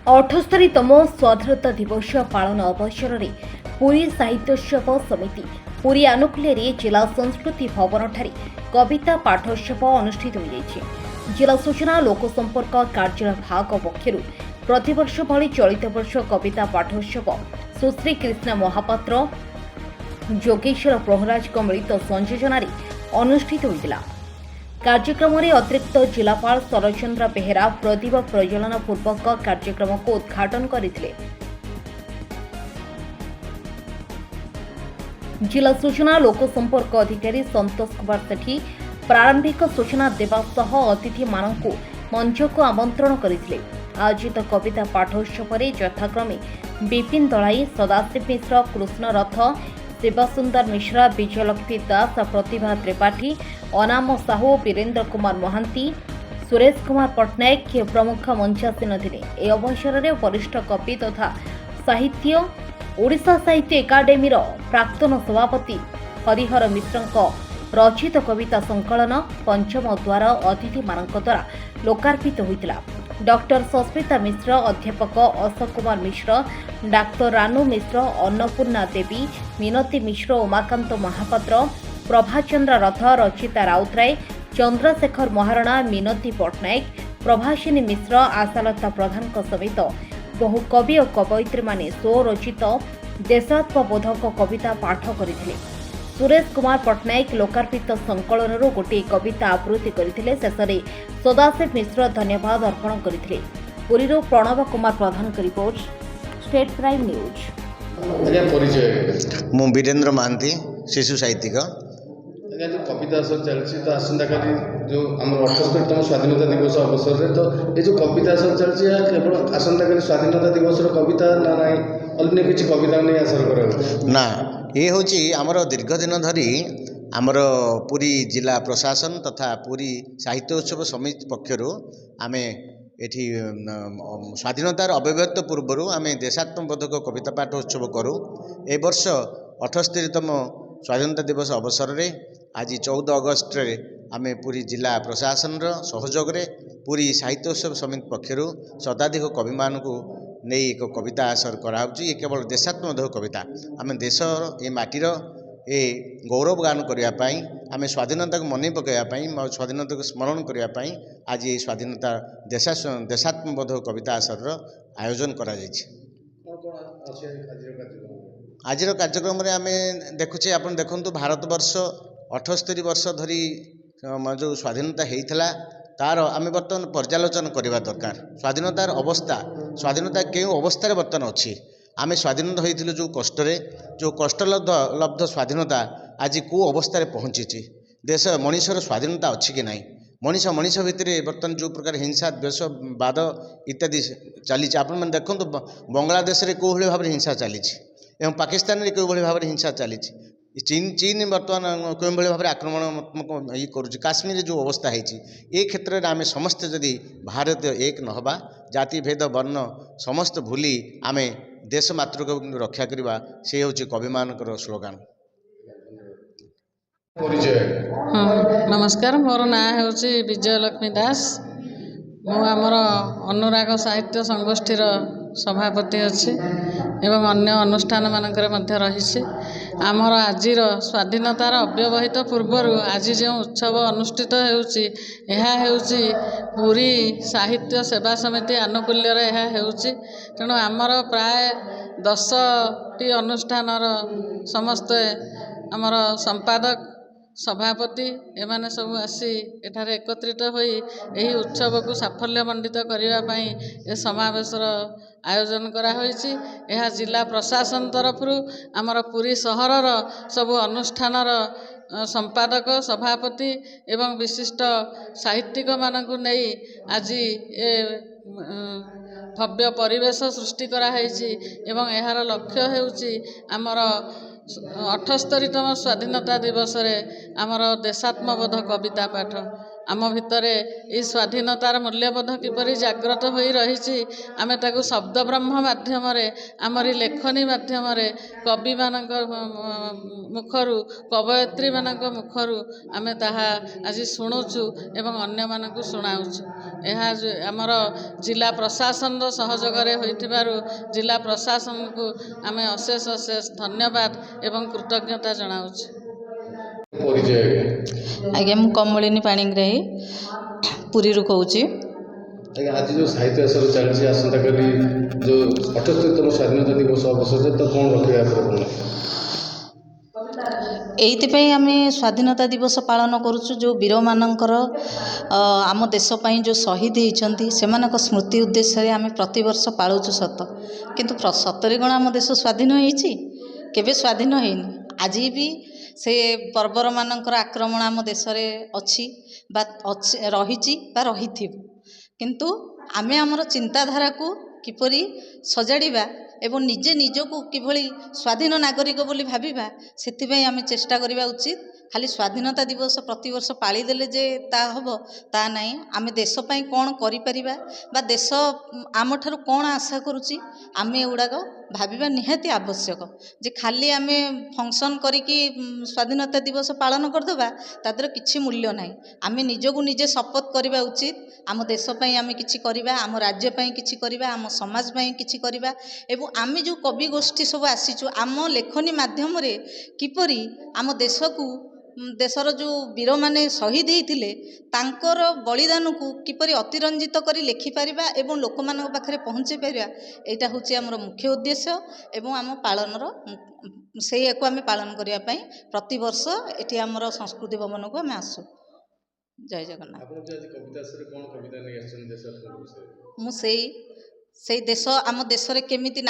अठस्तरीतम स्वाधीनता दिवस पालन अवसर में पुरी साहित्योत्सव समिति पुरी आनुकूल्य जिला संस्कृति भवन ठारे कविता पाठोत्सव अनुष्ठित हो जिला सूचना लोकसंपर्क कार्यालय भाग पक्षर प्रतिवर्ष भली चलित वर्ष कविता पाठोत्सव सुश्री कृष्ण महापात्र जोगेश्वर प्रहराज मिलित संयोजन अनुष्ठित होता। कार्यक्रम में अतिरिक्त जिलापाल शरचंद्र बेहेरा प्रदीप प्रज्वलन पूर्वक कार्यक्रम को उद्घाटन करथिले। जिला सूचना लोकसंपर्क अधिकारी संतोष कुमार सेठी प्रारंभिक सूचना देवा सह अतिथि मानकु मंच को आमंत्रण करथिले। आयोजित कविता पाठोत्सव में यथाक्रमे विपिन दलाई, सदाशिव मिश्र, कृष्ण रथ, शिवसुंदर मिश्रा, विजयलक्ष्मी दास, प्रतिभा त्रिपाठी, अनाम साहू, वीरेन्द्र कुमार महांती, सुरेश कुमार पट्टनायक प्रमुख मंचासीन थे। ए अवसर में वरिष्ठ कवि तथा साहित्य ओडिशा साहित्य एकाडेमी प्राक्तन सभापति हरिहर मिश्र रचित कविता संकलन पंचम द्वार अतिथि मानक द्वारा लोकार्पित होता। डॉक्टर सस्मिता मिश्र, अध्यापक अशोक कुमार मिश्र, डाक्टर रानू मिश्र, अन्नपूर्णा देवी, मिनती मिश्र, उमाकांत महापात्र, प्रभाचंद्र रथ, रचिता राउतराय, चंद्रशेखर महारणा, मिनती पट्टनायक, प्रभासिनी मिश्र, आशालता प्रधान समेत बहु कवि और कवयित्री माने स्वरचित देशात्मबोधक कविता पाठ करथिले। सुरेश कुमार पट्टनायक लोकार्पित संकलन गोटे कविता आवृत्ति करथिले। शेषे सदाशिव मिश्र धन्यवाद अर्पण करथिले। पुरी प्रणव कुमार प्रधान की रिपोर्ट, स्टेट प्राइम न्यूज। मु वीरेन्द्र महांती, शिशु साहित्यिक। जो कविता सब चलती तो आसंता काली जो आम 78तम स्वाधीनता दिवस अवसर में तो ये जो कविता सब चलती केवल आसंता काली स्वाधीनता दिवस कविता ना ना अन्य किसी कविता नहीं आसर कर ना ये हूँ आमर दीर्घ दिन धरी आमर पुरी जिला प्रशासन तथा पुरी साहित्योत्सव समिति पक्षर आम एठी स्वाधीनतार अव्यवहित पूर्वर आम देशात्मबोधक कविता पाठोत्सव करूँ। ए वर्ष 78तम स्वाधीनता दिवस अवसर में आज 14 अगस्ट आम पुरी जिला प्रशासन सहयोग पुरी साहित्योत्सव समिति पक्षर शताधिक कवि मान नहीं एक कविता आसर कराऊँगी। ये केवल देशात्मबोधक कविता आम देश ये माटीर ए गौरव गान करने आम स्वाधीनता को मन पकाइवाई स्वाधीनता को स्मरण करने आज ये स्वाधीनता देशात्मबोधक कविता आसर आयोजन करा आज कार्यक्रम में आम देखुचे आप देखु भारत वर्ष 78 वर्ष धरी जो स्वाधीनता होता तार आम बर्तमान पर्यालोचना करवा दरकार। स्वाधीनतार अवस्था स्वाधीनता क्यों अवस्था बर्तमान अच्छी आम स्वाधीनता होती जो कष्टलब्ध स्वाधीनता आज कौ अवस्था पहुँची देश मनीषर स्वाधीनता अच्छी कि नहीं मनीष भितर बर्तमान जो प्रकार हिंसा द्वेषवाद इत्यादि चली आप देखो बांग्लादेश में कौ भाव हिंसा चली एवं पाकिस्तान में कौ भाव हिंसा चली चीन बर्तमान कौ भाव आक्रमणात्मक ये करुँच काश्मीर जो अवस्था है क्षेत्र में आम समस्ते जदि भारत एक नहबा जाति भेद वर्ण समस्त भूली आम देश मातृका रक्षा करवा से हूँ कवि मानकर स्लोगान। नमस्कार, मोर ना हूँ विजयलक्ष्मी दास। मु आमर अनुराग साहित्य संगोष्ठी सभापति अच्छी एवं अन्य अनुष्ठान मानकर मध्य रही। आमर आज स्वाधीनतार अव्यवहित पूर्वर आज जो उत्सव अनुष्ठित होउछि पुरी साहित्य सेवा समिति आनुकूल्य तेणु आमर प्राय 10टी अनुष्ठानर समस्ते आमर संपादक सभापति एमाने सब आसी एठारे एकत्रित होई एही उत्सव को साफल्यमंडित करने ए समावेशर आयोजन करा होईछि। एहा जिला प्रशासन तरफ आमर पुरी सहरर सबु अनुष्ठानर संपादक सभापति एवं विशिष्ट साहित्यिक मानकु नहीं आज ए भव्य परिवेश सृष्टि करा होईछि एवं एहार लक्ष्य हेउछि आमर 78तम स्वाधीनता दिवस रे आमर देशात्मबोध कविता पाठ ଆମ ଭିତରେ ଏହି ସ୍ୱାଧୀନତାର ମୂଲ୍ୟବୋଧ କିପରି ଜାଗ୍ରତ ହୋଇ ରହିଛି, ଆମେ ତାକୁ ଶବ୍ଦ ବ୍ରହ୍ମ ମାଧ୍ୟମରେ, ଆମରି ଲେଖନୀ ମାଧ୍ୟମରେ, କବିମାନଙ୍କ ମୁଖରୁ, କବୟିତ୍ରୀମାନଙ୍କ ମୁଖରୁ ଆମେ ତାହା ଆଜି ଶୁଣୁଛୁ ଏବଂ ଅନ୍ୟମାନଙ୍କୁ ଶୁଣାଉଛୁ। ଏହା ଆମର ଜିଲ୍ଲା ପ୍ରଶାସନର ସହଯୋଗରେ ହୋଇଥିବାରୁ ଜିଲ୍ଲା ପ୍ରଶାସନକୁ ଆମେ ଅଶେଷ ଅଶେଷ ଧନ୍ୟବାଦ ଏବଂ କୃତଜ୍ଞତା ଜଣାଉଛୁ। ପରିଚୟ ଆଜ୍ଞା। ଆଜ୍ଞା, ମୁଁ କମଳିନୀ ପାଣିଗ୍ରାହୀ ପୁରୀରୁ କହୁଛି। ଆଜ୍ଞା, ଆଜି ଯେଉଁ ସାହିତ୍ୟ ଆସର ଚାଲିଛି, ଆସନ୍ତାକାଲି ଯେଉଁ 78ତମ ସ୍ୱାଧୀନତା ଦିବସ ଅବସରରେ ତ କ'ଣ ରଖିବେ ଆପଣ? ଏଇଥିପାଇଁ ଆମେ ସ୍ୱାଧୀନତା ଦିବସ ପାଳନ କରୁଛୁ, ଯେଉଁ ବୀରମାନଙ୍କର ଆମ ଦେଶ ପାଇଁ ଯେଉଁ ଶହୀଦ ହେଇଛନ୍ତି ସେମାନଙ୍କ ସ୍ମୃତି ଉଦ୍ଦେଶ୍ୟରେ ଆମେ ପ୍ରତିବର୍ଷ ପାଳୁଛୁ ସତ, କିନ୍ତୁ ସତରେ କ'ଣ ଆମ ଦେଶ ସ୍ୱାଧୀନ ହେଇଛି? କେବେ ସ୍ୱାଧୀନ ହେଇନି। ଆଜି ବି ସେ ବର୍ବରମାନଙ୍କର ଆକ୍ରମଣ ଆମ ଦେଶରେ ଅଛି ବା ରହିଛି ବା ରହିଥିବ, କିନ୍ତୁ ଆମେ ଆମର ଚିନ୍ତାଧାରାକୁ କିପରି ସଜାଡ଼ିବା ଏବଂ ନିଜେ ନିଜକୁ କିଭଳି ସ୍ୱାଧୀନ ନାଗରିକ ବୋଲି ଭାବିବା, ସେଥିପାଇଁ ଆମେ ଚେଷ୍ଟା କରିବା ଉଚିତ। ଖାଲି ସ୍ୱାଧୀନତା ଦିବସ ପ୍ରତିବର୍ଷ ପାଳିଦେଲେ ଯେ ତା ହେବ ତା ନାହିଁ। ଆମେ ଦେଶ ପାଇଁ କ'ଣ କରିପାରିବା ବା ଦେଶ ଆମଠାରୁ କ'ଣ ଆଶା କରୁଛି, ଆମେ ଏଗୁଡ଼ାକ ଭାବିବା ନିହାତି ଆବଶ୍ୟକ। ଯେ ଖାଲି ଆମେ ଫଙ୍କସନ୍ କରିକି ସ୍ୱାଧୀନତା ଦିବସ ପାଳନ କରିଦେବା, ତା ଦେହରେ କିଛି ମୂଲ୍ୟ ନାହିଁ। ଆମେ ନିଜକୁ ନିଜେ ଶପଥ କରିବା ଉଚିତ, ଆମ ଦେଶ ପାଇଁ ଆମେ କିଛି କରିବା, ଆମ ରାଜ୍ୟ ପାଇଁ କିଛି କରିବା, ଆମ ସମାଜ ପାଇଁ କିଛି କରିବା ଏବଂ ଆମେ ଯେଉଁ କବି ଗୋଷ୍ଠୀ ସବୁ ଆସିଛୁ, ଆମ ଲେଖନୀ ମାଧ୍ୟମରେ କିପରି ଆମ ଦେଶକୁ, ଦେଶର ଯେଉଁ ବୀରମାନେ ଶହୀଦ ହେଇଥିଲେ ତାଙ୍କର ବଳିଦାନକୁ କିପରି ଅତିରଞ୍ଜିତ କରି ଲେଖିପାରିବା ଏବଂ ଲୋକମାନଙ୍କ ପାଖରେ ପହଞ୍ଚାଇ ପାରିବା, ଏଇଟା ହେଉଛି ଆମର ମୁଖ୍ୟ ଉଦ୍ଦେଶ୍ୟ ଏବଂ ଆମ ପାଳନର ସେଇଆକୁ ଆମେ ପାଳନ କରିବା ପାଇଁ ପ୍ରତିବର୍ଷ ଏଠି ଆମର ସଂସ୍କୃତି ଭବନକୁ ଆମେ ଆସୁ। ଜୟ ଜଗନ୍ନାଥ। ଆପଣ ଯେ ଆଜି କବିତା ଆସରରେ କ'ଣ କବିତା ନେଇ ଆସିଛନ୍ତି ଦେଶ ବିଷୟରେ? ମୁଁ ସେଇ ଦେଶ, ଆମ ଦେଶରେ କେମିତି